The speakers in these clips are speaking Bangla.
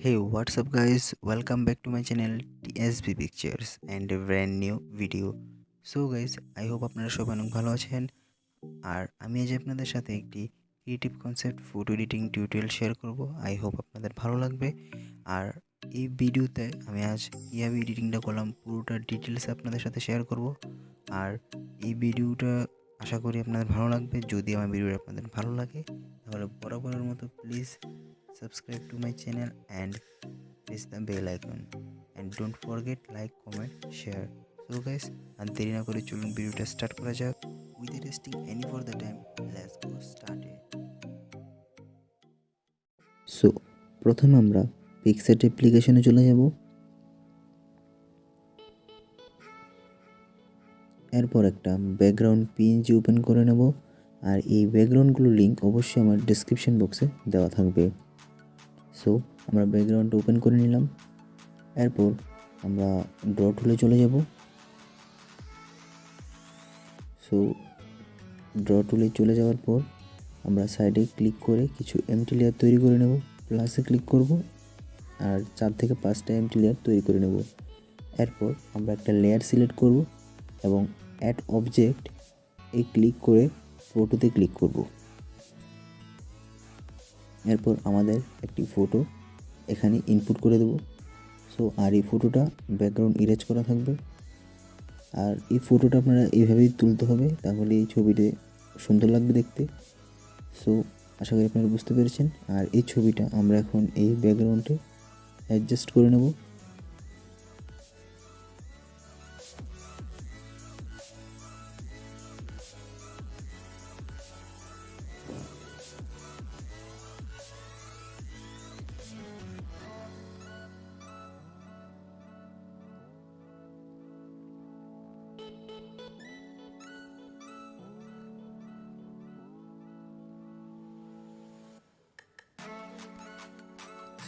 Hey, what's up, guys? Welcome back to my channel TSB Pictures and a brand new video. So guys, I hope আপনারা সবাই অনেক ভালো আছেন। আর আমি আজ আপনাদের সাথে একটি creative concept photo editing tutorial share করব। আই হোপ আপনাদের ভালো লাগবে। আর এই ভিডিওতে আমি আজ কিভাবে এডিটিংটা করলাম পুরোটা ডিটেলস আপনাদের সাথে শেয়ার করব। আর এই ভিডিওটা আশা করি আপনাদের ভালো লাগবে। যদি আমার ভিডিওটা আপনাদের ভালো লাগে তাহলে বরাবরের মতো please subscribe to my channel and press the bell icon and don't forget like, comment, share. So guys, আর দেরি না করে চলুন ভিডিওটা স্টার্ট করা যাক। Without wasting any further time, let's go started. So প্রথমে আমরা Picsart অ্যাপ্লিকেশনে চলে যাব। এরপর একটা ব্যাকগ্রাউন্ড PNG ওপেন করে নেব। আর এই ব্যাকগ্রাউন্ডগুলোর লিংক অবশ্যই আমার ডেসক্রিপশন বক্সে দেওয়া থাকবে। সো আমরা ব্যাকগ্রাউন্ডটা ওপেন করে নিলাম। এরপর আমরা ড্র টুলে চলে যাব। সো ড্র টুলে চলে যাওয়ার পর আমরা সাইডে ক্লিক করে কিছু এমটি লেয়ার তৈরি করে নেব। প্লাসে ক্লিক করব আর 4 থেকে 5টা এমটি লেয়ার তৈরি করে নেব। এরপর আমরা একটা লেয়ার সিলেক্ট করব এবং অ্যাড অবজেক্ট এই ক্লিক করে ফটোতে ক্লিক করব। এরপর আমাদের একটি ফটো এখানে ইনপুট করে দেব। সো আর এই ফটোটা ব্যাকগ্রাউন্ড ইরেজ করা থাকবে। আর এই ফটোটা আপনারা এইভাবেই তুলতে হবে, তাহলে এই ছবিতে সুন্দর লাগবে দেখতে। সো আশা করি আপনারা বুঝতে পেরেছেন। আর এই ছবিটা আমরা এখন এই ব্যাকগ্রাউন্ডে অ্যাডজাস্ট করে নেব।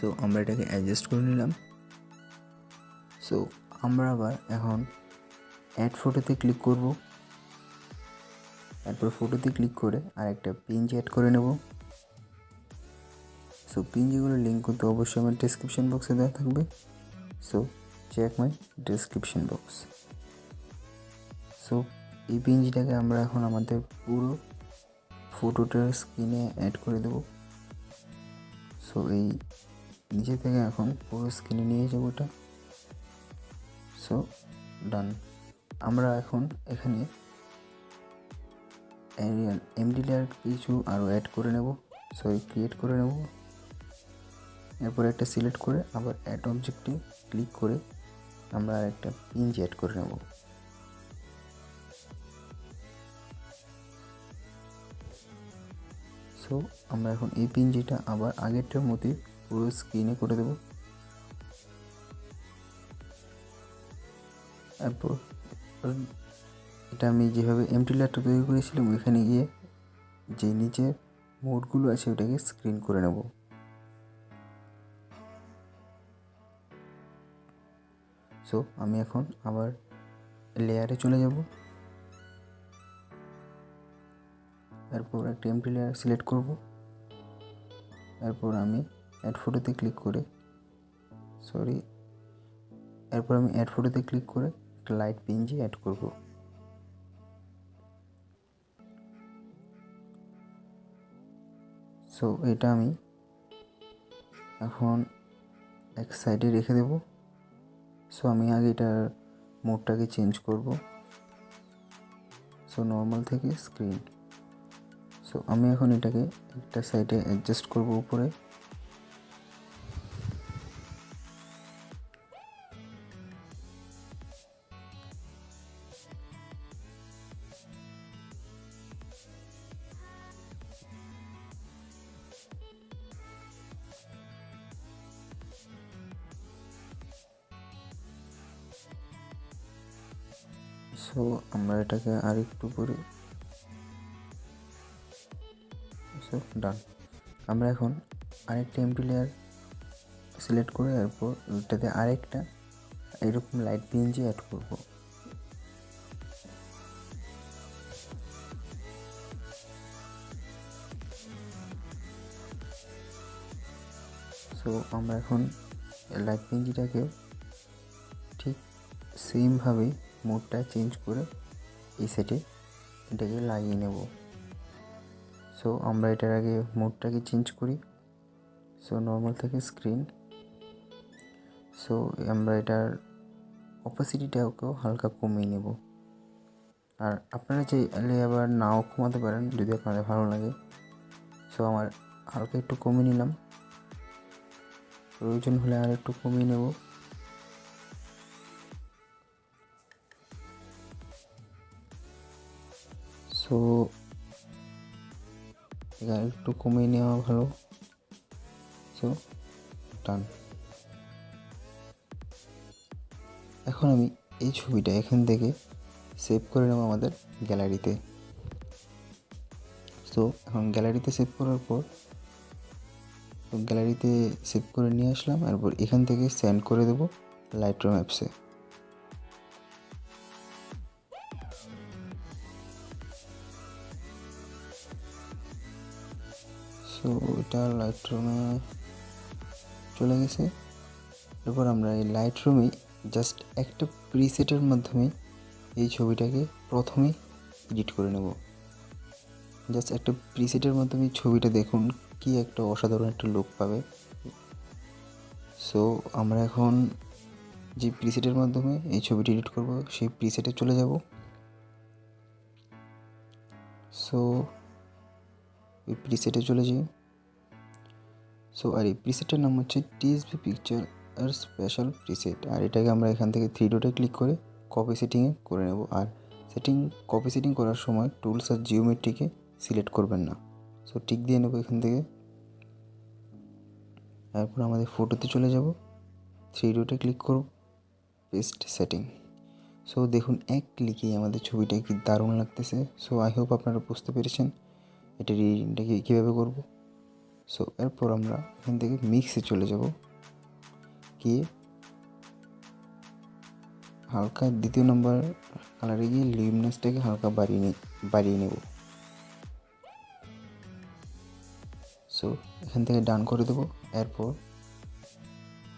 সো আমরা এটাকে অ্যাডজাস্ট করে নিলাম। সো আমরা আবার এখন অ্যাড ফটোতে ক্লিক করব। তারপর ফটোতে ক্লিক করে আরেকটা পিএনজি অ্যাড করে নেব। সো পিএনজিগুলোর লিঙ্ক কিন্তু অবশ্যই আমার ডেসক্রিপশন বক্সে দেওয়া থাকবে। So check my description box. So এই পিএনজিটাকে আমরা এখন আমাদের পুরো ফটোটার স্ক্রিনে অ্যাড করে দেব। সো এই নিচে থেকে এখন পুরো স্ক্রিনে নিয়ে যাবো এটা। সো ডান। আমরা এখন এখানে এমডি লেয়ার কিছু আরও অ্যাড করে নেব, ক্রিয়েট করে নেব। এরপর একটা সিলেক্ট করে আবার অ্যাড অবজেক্টে ক্লিক করে আমরা একটা পিএনজি অ্যাড করে নেব। সো আমরা এখন এই পিএনজিটা আবার আগেরটার মতোই পুরো স্ক্রিনে করে দেব। এরপর এটা আমি যেভাবে এমটি লেয়ারটা তৈরি করেছিলাম ওইখানে গিয়ে যে নিচের মোডগুলো আছে ওটাকে স্ক্রিন করে নেব। সো আমি এখন আবার লেয়ারে চলে যাব। এরপর একটা এমটি লেয়ার সিলেক্ট করব। এরপর আমি অ্যাড ফটোতে ক্লিক করে একটা লাইট পিএনজি অ্যাড করব। সো এটা আমি এখন এক সাইডে রেখে দেব। সো আমি আগে এটার মোডটাকে চেঞ্জ করব। সো নর্মাল থেকে স্ক্রিন। সো আমি এখন এটাকে একটা সাইডে অ্যাডজাস্ট করব উপরে। সো আমরা এটাকে আরেকটু করে ডান। আমরা এখন আরেকটা এমটি লেয়ার সিলেক্ট করে এরপর ওইটাতে আরেকটা এরকম লাইট পিএনজি অ্যাড করব। সো আমরা এখন লাইট পিএনজিটাকে ঠিক সেমভাবেই মোডটা চেঞ্জ করে এই সেটে এটাকে লাগিয়ে নেব। সো আমরা এটার আগে মোডটাকে চেঞ্জ করি। সো নর্মাল থেকে স্ক্রিন। সো আমরা এটার অপাসিটিটাকেও হালকা কমিয়ে নেব। আর আপনারা চাইলে আবার নাও কমাতে পারেন যদি আপনাদের ভালো লাগে। সো আমার হালকা একটু কমিয়ে নিলাম, প্রয়োজন হলে আর একটু কমিয়ে নেব। সো আর একটু কমিয়ে নেওয়া ভালো। সো ডান। এখন আমি এই ছবিটা এখান থেকে সেভ করে নেব আমাদের গ্যালারিতে। সো এখন গ্যালারিতে সেভ করার পর গ্যালারিতে সেভ করে নিয়ে আসলাম, এরপর এখান থেকে সেন্ড করে দেব লাইটরুম অ্যাপসে। সো এটা লাইটরুমে চলে গেছে। এরপর আমরা এই লাইটরুমেই জাস্ট একটা প্রিসেটের মাধ্যমে এই ছবিটাকে প্রথমেই এডিট করে নেব। জাস্ট একটা প্রিসেটের মাধ্যমে ছবিটা দেখুন কি একটা অসাধারণ একটা লুক পাবে। সো আমরা এখন যে প্রিসেটের মাধ্যমে এই ছবিটি এডিট করব সেই প্রিসেটে চলে যাব। সো এই প্রিসেটে চলে যাই। সো আর এই প্রিসেটের নাম হচ্ছে টিএসবি পিকচার আর স্পেশাল প্রিসেট। আর এটাকে আমরা এখান থেকে 3 ডটে ক্লিক করে কপি সেটিংয়ে করে নেব। আর কপি সেটিং করার সময় টুলস আর জিওমেট্রিকে সিলেক্ট করবেন না। সো টিক দিয়ে নেব এখান থেকে। তারপর আমাদের ফটোতে চলে যাব, 3 ডটে ক্লিক করব, পেস্ট সেটিং। সো দেখুন এক ক্লিকেই আমাদের ছবিটা কি দারুণ লাগতেছে। সো আই হোপ আপনারা বুঝতে পেরেছেন এটা এডিটিংটাকে কীভাবে করব। সো এরপর আমরা এখান থেকে মিক্সে চলে যাব, গিয়ে হালকা 2য় নম্বর কালারে গিয়ে লিউমিনাসটাকে হালকা বাড়িয়ে নেব। সো এখান থেকে ডান করে দেব। এরপর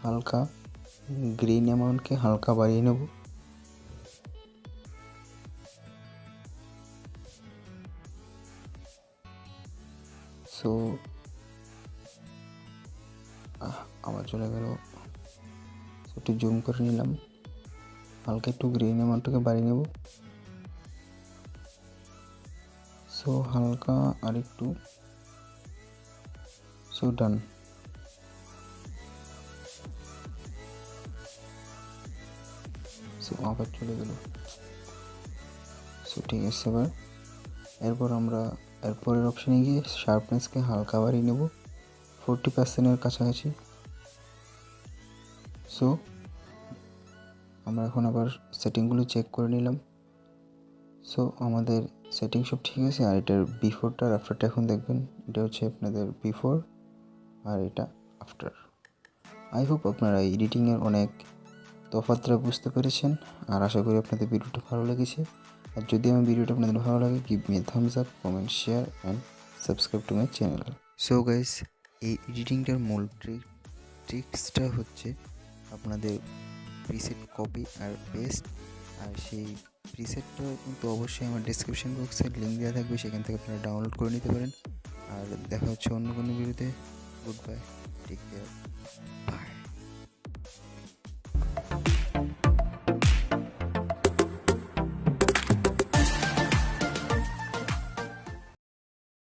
হালকা গ্রিন অ্যামাউন্টকে হালকা বাড়িয়ে নেব। সো আবার চলে গেল। একটু জুম করে নিলাম, হালকা একটু গ্রিন অ্যামাউন্টটাকে বাড়িয়ে নেব। সো হালকা আর একটু। সো ডান। সো আবার চলে গেল। সো ঠিক আছে। এরপর আমরা এরপরের অপশানে গিয়ে শার্পনেসকে হালকা বাড়িয়ে নেব 40%-এর কাছাকাছি। সো আমরা এখন আবার সেটিংগুলো চেক করে নিলাম। সো আমাদের সেটিং সব ঠিক আছে। আর এটার বিফোরটা আর আফটারটা এখন দেখবেন। এটা হচ্ছে আপনাদের বিফোর আর এটা আফটার। আই হোপ আপনারা এডিটিংয়ের অনেক তফাৎটা বুঝতে পেরেছেন। আর আশা করি আপনাদের ভিডিওটা ভালো লেগেছে। আর যদি আমার ভিডিওটা আপনাদের ভালো লাগে, give me a Thums up, comment, share and subscribe to my channel. So guys, এই এডিটিংটার মূল ট্রিক্সটা হচ্ছে আপনাদের প্রিসেট কপি আর পেস্ট। আর সেই প্রিসেটটা কিন্তু অবশ্যই আমার ডেসক্রিপশন বক্সে লিঙ্ক দেওয়া থাকবে, সেখান থেকে আপনারা ডাউনলোড করে নিতে পারেন। আর দেখা হচ্ছে অন্য কোনো ভিডিওতে। Good bye, take care, by.